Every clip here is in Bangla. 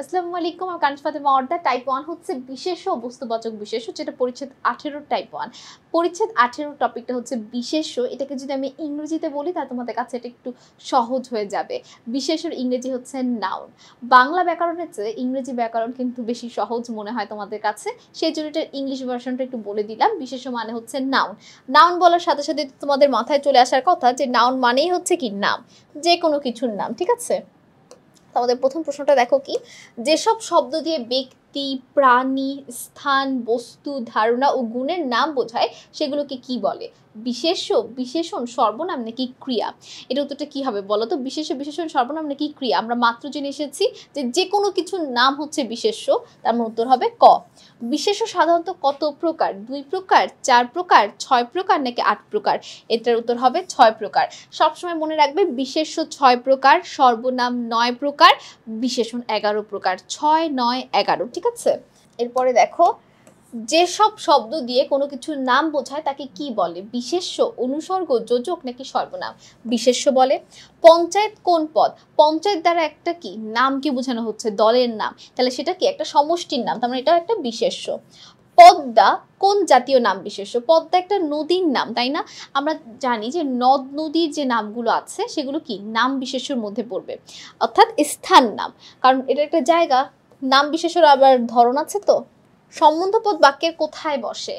আসসালামু আলাইকুম, আমি কানিজ ফাতেমা অর্দা। টাইপ 1 হচ্ছে বিশেষ্য ও বস্তুবাচক বিশেষ্য, যেটা পরিচ্ছেদ 18 টাইপ 1। পরিচ্ছেদ 18 টপিকটা হচ্ছে বিশেষ্য। এটাকে যদি আমি ইংরেজিতে বলি তাহলে তোমাদের কাছে এটা একটু সহজ হয়ে যাবে। বিশেষ্যর ইংরেজি হচ্ছে নাউন। বাংলা ব্যাকরণের চেয়ে ইংরেজি ব্যাকরণ কিন্তু বেশি সহজ মনে হয় তোমাদের কাছে, সেই জন্য এটার ইংলিশ ভার্সনটা একটু বলে দিলাম। বিশেষ্য মানে হচ্ছে নাউন। নাউন বলার সাথে সাথে তোমাদের মাথায় চলে আসার কথা যে নাউন মানেই হচ্ছে কি নাম, যে কোনো কিছুর নাম, ঠিক আছে? আমাদের প্রথম প্রশ্নটা দেখো কি, যেসব শব্দ দিয়ে ব্যক্তি, প্রাণী, স্থান, বস্তু, ধারণা ও গুণের নাম বোঝায় সেগুলোকে কি বলে? বিশেষ্য, বিশেষণ, সর্বনাম নাকি ক্রিয়া? এটা উত্তরটা কি হবে বলো তো? বিশেষ্য, বিশেষণ, সর্বনাম নাকি ক্রিয়া? আমরা মাত্র জেনে এসেছি যে যে কোনো কিছুর নাম হচ্ছে বিশেষ্য, তার উত্তর হবে ক। বিশেষ্য সাধারণত কত প্রকার? 2 প্রকার, 4 প্রকার, 6 প্রকার নাকি 8 প্রকার? এটার উত্তর হবে 6 প্রকার। সবসময় মনে রাখবে বিশেষ্য 6 প্রকার, সর্বনাম 9 প্রকার, বিশেষণ 11 প্রকার। 6, 9, 11, ঠিক আছে? এরপরে দেখো, যেসব শব্দ দিয়ে কোনো কিছুর নাম বোঝায় তাকে কি বলে? বিশেষ্য, অনুসর্গ, যোজক নাকি সর্বনাম? বিশেষ্য বলে। পঞ্চায়েত কোন পদ? পঞ্চায়েত দ্বারা একটা কি নামকে বোঝানো হচ্ছে, দলের নাম, তাহলে সেটা কি একটা সমষ্টির নাম, তার মানে এটা একটা বিশেষ্য। পদ্মা কোন জাতীয় নাম বিশেষ্য? পদ্মা একটা নদীর নাম, তাই না? আমরা জানি যে নদ নদীর যে নামগুলো আছে সেগুলো কি নাম বিশেষ্যর মধ্যে পড়বে, অর্থাৎ স্থান নাম, কারণ এটা একটা জায়গা। নাম বিশেষ্যর আবার ধরন আছে তো। সম্বন্ধপদ বাক্যের কোথায় বসে?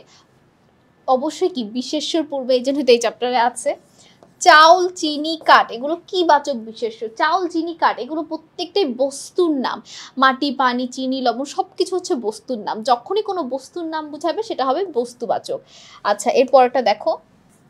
অবশ্যই কি বিশেষ্যর পূর্বে, এই জন্য এই চ্যাপ্টারে আছে। চাউল, চিনি, কাঠ, এগুলো কি বাচক বিশেষ্য? চাউল, চিনি, কাঠ এগুলো প্রত্যেকটাই বস্তুর নাম। মাটি, পানি, চিনি, লবণ সবকিছু হচ্ছে বস্তুর নাম। যখনই কোনো বস্তুর নাম বুঝাবে সেটা হবে বস্তুবাচক। আচ্ছা, এরপরটা দেখো,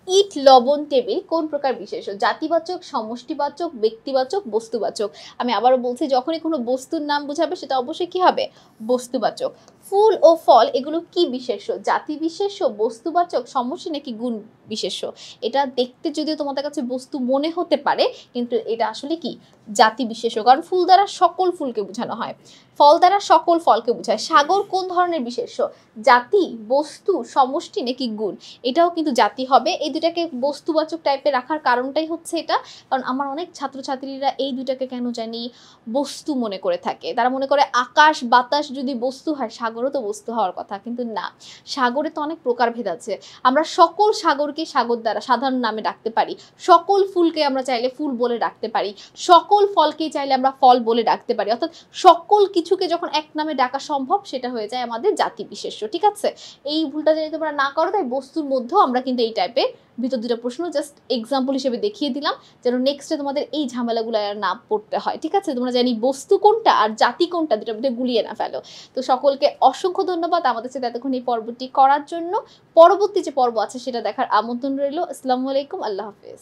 ইট, লবণ, টেবিল কোন প্রকার বিশেষ্য? জাতিবাচক, সমষ্টিবাচক, ব্যক্তিবাচক, বস্তুবাচক? আমি আবারও বলছি, যখনই কোনো বস্তুর নাম বুঝাবে সেটা অবশ্যই কি হবে? বস্তুবাচক। ফুল ও ফল এগুলো কি বিশেষ্য? জাতি বিশেষ্য, বস্তুবাচক, সমষ্টি নাকি গুণ বিশেষ্য? এটা দেখতে যদিও তোমাদের কাছে বস্তু মনে হতে পারে, কিন্তু এটা আসলে কি জাতি বিশেষ্য, কারণ ফুল দ্বারা সকল ফুলকে বোঝানো হয়, ফল দ্বারা সকল ফলকে বোঝায়। সাগর কোন ধরনের বিশেষ্য? জাতি, বস্তু, সমষ্টি নাকি গুণ? এটাও কিন্তু জাতি হবে। এই দুটাকে বস্তুবাচক টাইপে রাখার কারণটাই হচ্ছে এটা, কারণ আমার অনেক ছাত্রছাত্রীরা এই দুটাকে কেন জানি বস্তু মনে করে থাকে। তারা মনে করে আকাশ বাতাস যদি বস্তু হয়, সাগরও তো বস্তু হওয়ার কথা, কিন্তু না, সাগরে তো অনেক প্রকারভেদ আছে। আমরা সকল সাগরকে সাগর দ্বারা সাধারণ নামে ডাকতে পারি, সকল ফুলকে আমরা চাইলে ফুল বলে ডাকতে পারি, সকল ফলকেই চাইলে আমরা ফল বলে ডাকতে পারি, অর্থাৎ সকল কিছুকে যখন এক নামে ডাকা সম্ভব সেটা হয়ে যায় আমাদের জাতি বিশেষ্য, ঠিক আছে? এই ভুলটা যদি তোমরা না করো, তাই বস্তুর মধ্যেও আমরা কিন্তু এই টাইপের ভিতর দুটো প্রশ্ন জাস্ট এক্সাম্পল হিসেবে দেখিয়ে দিলাম, যেন নেক্সটে তোমাদের এই ঝামেলাগুলো আর না পড়তে হয়, ঠিক আছে? তোমরা জানি বস্তু কোনটা আর জাতি কোনটা, দুটোর মধ্যে গুলিয়ে না ফেলো। তো সকলকে অসংখ্য ধন্যবাদ আমাদের সাথে এতক্ষণ এই পর্বটি করার জন্য। পরবর্তী যে পর্ব আছে সেটা দেখার আমন্ত্রণ রইল। আসসালামু আলাইকুম, আল্লাহ হাফেজ।